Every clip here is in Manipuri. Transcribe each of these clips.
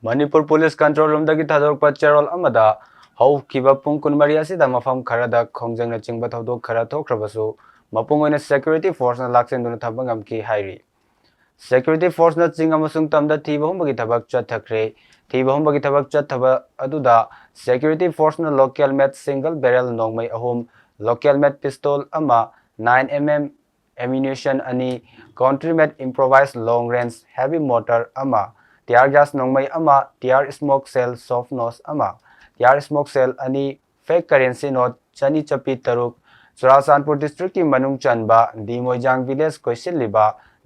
Manipur Police Control Room dagi Thadorakpa Cherol amada haukiba pung kunmari asida mafam kharada khongjangna chingba thodok khara thokrabasu mapung oina security force na laksenduna thabang amki hairi security force na ching amasung tamda thiba humbagi thabak chathakre thiba humbagi thabak chathaba aduda security force na local met single barrel nongmai ahom local met pistol ama 9mm ammunition ani country met improvised long range heavy mortar ama tear gas nongmai ama tear smoke cell soft nose ama tear smoke cell ani fake currency note chani chapi taruk Churasanpur district ki manung chanba di moijang village koisil liba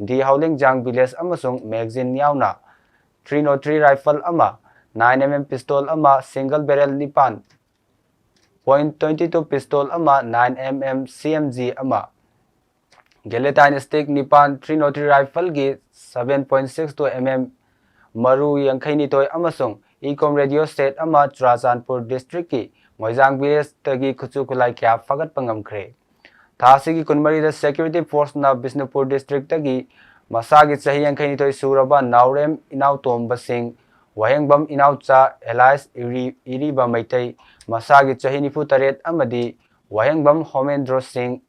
di hauling jang village amasung magazine yauna 303 rifle ama 9mm pistol ama single barrel nipan .22 pistol ama 9mm CMG ama Gelatine stick nipan 303 rifle gi 7.62 mm Maru Yankhaini toy amasung Ecom radio set ama Churasanpur district ki Moijang village tagi khuchu kulai kya fagat pangamkhre Thasi ki kunmari da security force na Bisnupur district tagi masagi chahi Yankhaini toy suraba naurem inaw tomba sing wahengbam inaw cha Elias iriba maitai masagi chahi nifu taret amadi wahengbam Homendro Singh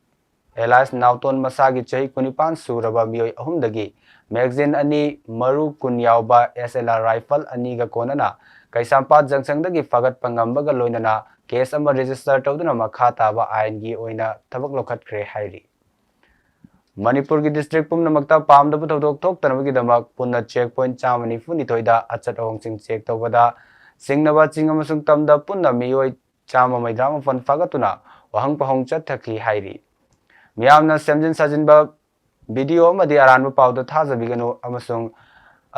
Elias Nauton masagi chahi kunipan suraba mioi ahumdagi magazine ani maru kunyauba SLR rifle ani ga konana Kaisampat Junction dagi fagat pangambaga loinana case ama register tawduna makha taba ain gi oina thabak lokhat khre hairi Manipur gi district pumnamakta pamdabu thodok thok tanabagi damak punna checkpoint chamani funi thoida achat awong sing check tawbada singnaba ching amasung tamda punna mioi chama maidram fan fagatuna wahang pahong chat thakhi hairi Miyamna semjin sajinba video amadi aranba pawda thajabiganu amasung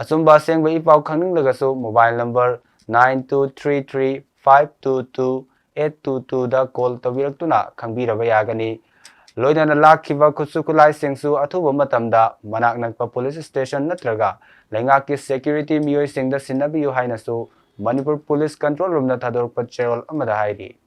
achumba sengba E-Pao khangninglagasу mobile number 9233522822 da call tawiraktuna khangbiraba yagani loinana lakhiba khusukulai singsu athuba matamda manak nakpa police station natraga lengaki security miyoi singda sinabiyu hainasu Manipur Police Control Room na Thadorakpa Cherol amada hairi